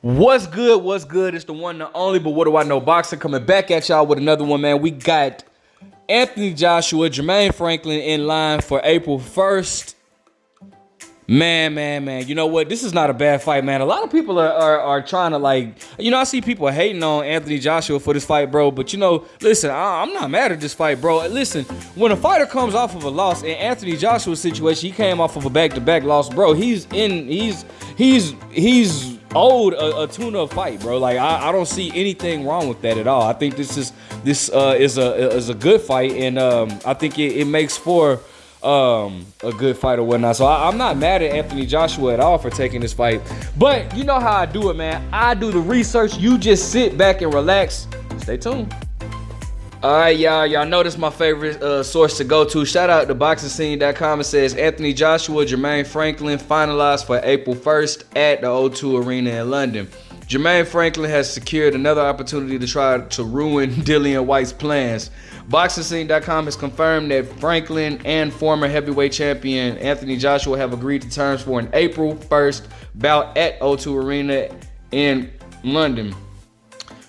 What's good? What's good? It's the one and only, but what do I know? Boxing coming back at y'all with another one, man. We got Anthony Joshua, Jermaine Franklin in line for April 1st. Man. You know what? This is not a bad fight, man. A lot of people are trying to, like, I see people hating on Anthony Joshua for this fight, bro. But, listen, I'm not mad at this fight, bro. Listen, when a fighter comes off of a loss, in Anthony Joshua's situation, he came off of a back-to-back loss, bro. He's owed a tune-up fight, bro. Like, I don't see anything wrong with that at all. I think this is a good fight, and I think it makes for a good fight or whatnot. So I'm not mad at Anthony Joshua at all for taking this fight. But you know how I do it, man. I do the research. You just sit back and relax. Stay tuned. All right, y'all know this is my favorite source to go to. Shout out to boxingscene.com. It says Anthony Joshua, Jermaine Franklin finalized for April 1st at the O2 Arena in London. Jermaine Franklin has secured another opportunity to try to ruin Dillian Whyte's plans. BoxingScene.com has confirmed that Franklin and former heavyweight champion Anthony Joshua have agreed to terms for an April 1st bout at O2 Arena in London.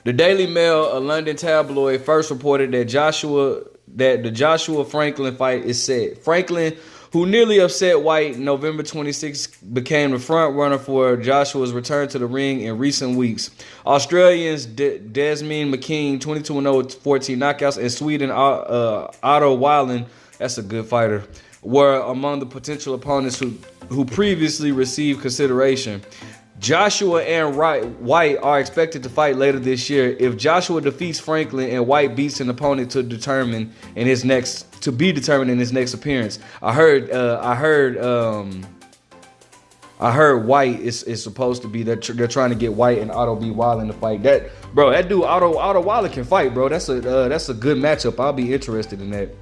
The Daily Mail, a London tabloid, first reported that the Joshua Franklin fight is set. Franklin, who nearly upset Whyte November 26, became the front runner for Joshua's return to the ring in recent weeks. Australians Desmond McKean, 22-0 with 14 knockouts, and Sweden Otto Wallin, that's a good fighter, were among the potential opponents who previously received consideration. Joshua and Whyte are expected to fight later this year. If Joshua defeats Franklin and Whyte beats an opponent to be determined in his next appearance. I heard Whyte is supposed to be they're trying to get Whyte and Otto B. Wallin to fight. That dude Otto Wallin can fight, bro. That's a good matchup. I'll be interested in that.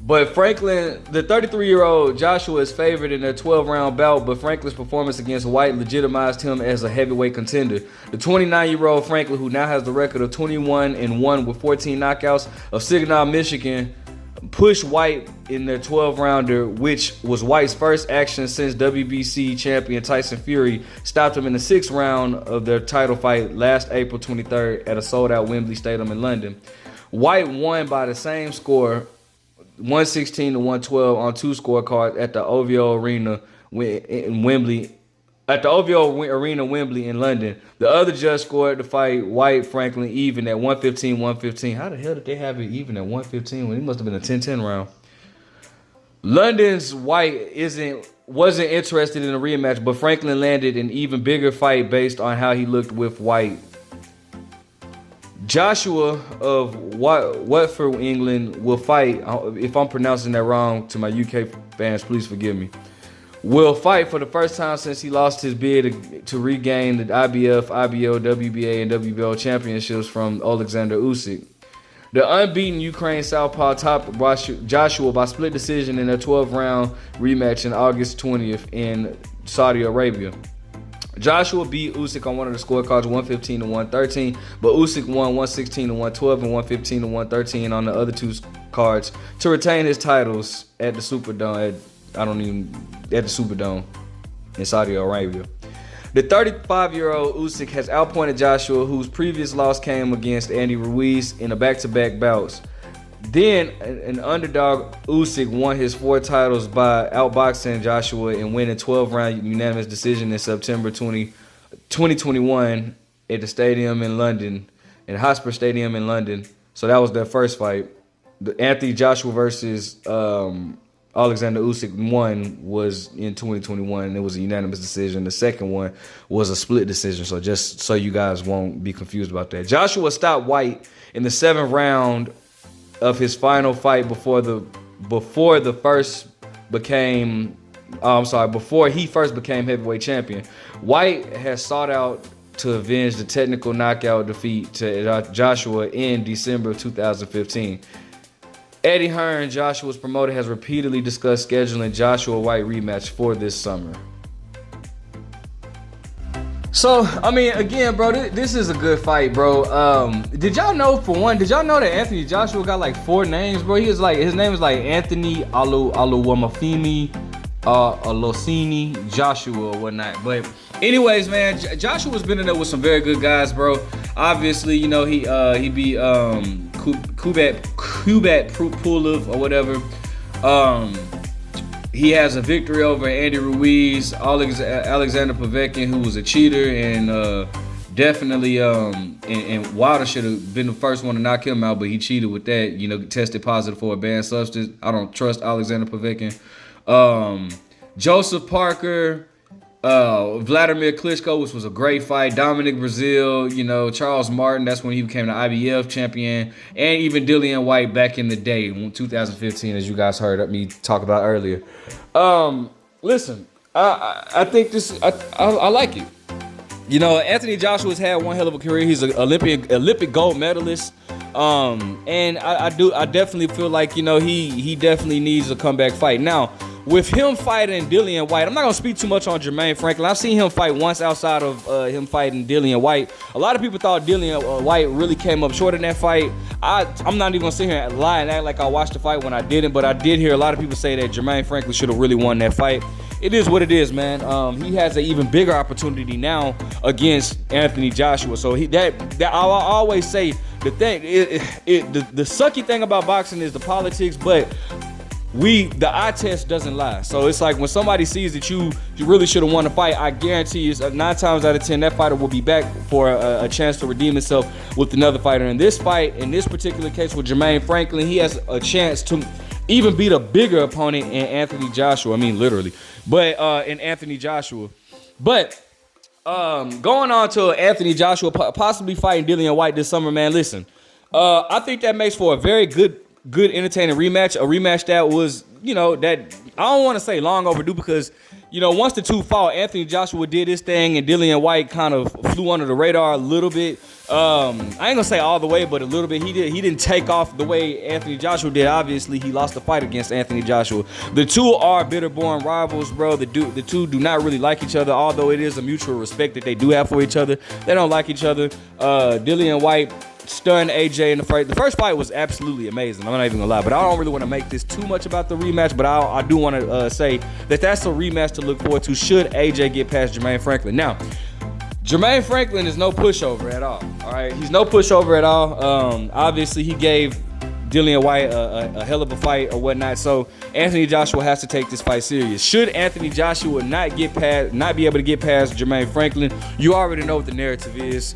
But Franklin, the 33-year-old Joshua is favored in a 12-round bout, but Franklin's performance against Whyte legitimized him as a heavyweight contender. The 29-year-old Franklin, who now has the record of 21-1 with 14 knockouts of Saginaw, Michigan, pushed Whyte in their 12-rounder, which was Whyte's first action since WBC champion Tyson Fury stopped him in the 6th round of their title fight last April 23rd at a sold-out Wembley Stadium in London. Whyte won by the same score, 116-112 on two scorecards at the OVO Arena in Wembley. At the OVO Arena Wembley in London. The other judge scored the fight Whyte Franklin even at 115-115. How the hell did they have it even at 115 when it must have been a 10-10 round? London's Whyte wasn't interested in a rematch, but Franklin landed an even bigger fight based on how he looked with Whyte. Joshua of Watford, England, will fight, if I'm pronouncing that wrong to my UK fans, please forgive me, will fight for the first time since he lost his bid to regain the IBF, IBO, WBA, and WBO championships from Alexander Usyk. The unbeaten Ukraine southpaw topped Joshua by split decision in a 12-round rematch in August 20th in Saudi Arabia. Joshua beat Usyk on one of the scorecards 115-113, but Usyk won 116-112 and 115-113 on the other two cards to retain his titles at the Superdome in Saudi Arabia. The 35-year-old Usyk has outpointed Joshua, whose previous loss came against Andy Ruiz in a back-to-back bouts. Then, an underdog Usyk won his 4 titles by outboxing Joshua and winning 12-round unanimous decision in September 2021 at the stadium in London, at Hotspur Stadium in London. So that was their first fight. The Anthony Joshua versus Alexander Usyk one was in 2021, and it was a unanimous decision. The second one was a split decision. So just so you guys won't be confused about that. Joshua stopped Whyte in the 7th round of his final fight before he first became heavyweight champion. Whyte has sought out to avenge the technical knockout defeat to Joshua in December of 2015. Eddie Hearn, Joshua's promoter, has repeatedly discussed scheduling Joshua Whyte rematch for this summer. So, I mean, again, bro, this is a good fight, bro. Did y'all know that Anthony Joshua got like 4 names, bro? His name is like Anthony Oluwamafimi Losini, Joshua, or whatnot. But anyways, man, Joshua's been in there with some very good guys, bro. Obviously, you know, he beat Kubat Pulev or whatever. He has a victory over Andy Ruiz, Alexander Povetkin, who was a cheater, and definitely and Wilder should have been the first one to knock him out, but he cheated with that. You know, tested positive for a banned substance. I don't trust Alexander Povetkin. Joseph Parker, Vladimir Klitschko, which was a great fight. Dominic Brazil, you know, Charles Martin, that's when he became the IBF champion, and even Dillian Whyte back in the day, in 2015, as you guys heard me talk about earlier. Listen, I think this, I like it. You know, Anthony Joshua's had one hell of a career. He's an Olympic gold medalist. And I definitely feel like, you know, he definitely needs a comeback fight. Now, with him fighting Dillian Whyte, I'm not going to speak too much on Jermaine Franklin. I've seen him fight once outside of him fighting Dillian Whyte. A lot of people thought Dillian Whyte really came up short in that fight. I'm not even going to sit here and lie and act like I watched the fight when I didn't, but I did hear a lot of people say that Jermaine Franklin should have really won that fight. It is what it is, man. He has an even bigger opportunity now against Anthony Joshua. So I'll always say the thing, the sucky thing about boxing is the politics, but the eye test doesn't lie. So it's like when somebody sees that you really should have won the fight, I guarantee you 9 times out of 10 that fighter will be back for a chance to redeem himself with another fighter. In this fight, in this particular case with Jermaine Franklin, he has a chance to even beat a bigger opponent in Anthony Joshua. I mean, literally. But in Anthony Joshua. But going on to Anthony Joshua possibly fighting Dillian Whyte this summer, man, listen. I think that makes for a very good entertaining rematch. A rematch that was, you know, that I don't want to say long overdue because, you know, once the two fought, Anthony Joshua did his thing and Dillian Whyte kind of flew under the radar a little bit. I ain't gonna say all the way, but a little bit. He didn't take off the way Anthony Joshua did. Obviously, he lost the fight against Anthony Joshua. The two are bitter-born rivals, bro. The two do not really like each other, although it is a mutual respect that they do have for each other. They don't like each other. Dillian Whyte stunned AJ in the fight. The first fight was absolutely amazing. I'm not even gonna lie, but I don't really want to make this too much about the rematch. But I do want to say that that's a rematch to look forward to should AJ get past Jermaine Franklin. Now, Jermaine Franklin is no pushover at all. All right, he's no pushover at all. Obviously, he gave Dillian Whyte a hell of a fight or whatnot. So Anthony Joshua has to take this fight serious. Should Anthony Joshua not be able to get past Jermaine Franklin, you already know what the narrative is.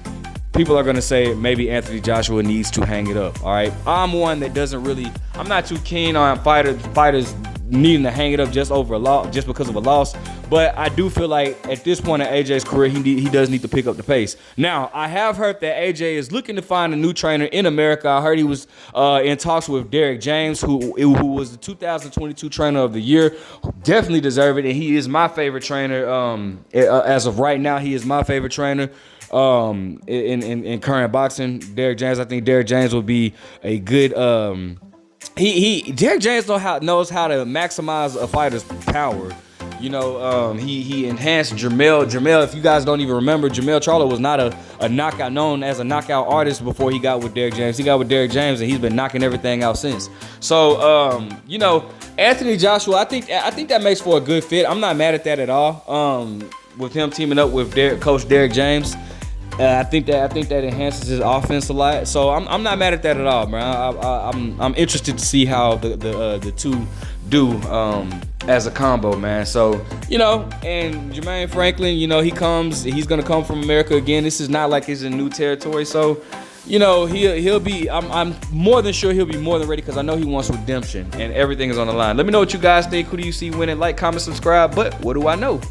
People are going to say maybe Anthony Joshua needs to hang it up, all right? I'm one that doesn't really, I'm not too keen on fighters needing to hang it up just because of a loss. But I do feel like at this point in AJ's career, he does need to pick up the pace. Now, I have heard that AJ is looking to find a new trainer in America. I heard he was in talks with Derek James, who was the 2022 Trainer of the Year. Definitely deserve it, and he is my favorite trainer. As of right now, he is my favorite trainer. In current boxing, Derek James. I think Derek James will be a good. Derek James knows how to maximize a fighter's power. You know, he enhanced Jermell. If you guys don't even remember, Jermell Charlo was not a knockout, known as a knockout artist before he got with Derek James. He got with Derek James, and he's been knocking everything out since. So, you know, Anthony Joshua, I think that makes for a good fit. I'm not mad at that at all. With him teaming up with Coach Derek James. I think that enhances his offense a lot. So I'm not mad at that at all, man. I'm interested to see how the two do as a combo, man. So, you know, and Jermaine Franklin, you know, he's gonna come from America again. This is not like he's in new territory. So, you know, he'll be. I'm more than sure he'll be more than ready because I know he wants redemption and everything is on the line. Let me know what you guys think. Who do you see winning? Like, comment, subscribe. But what do I know?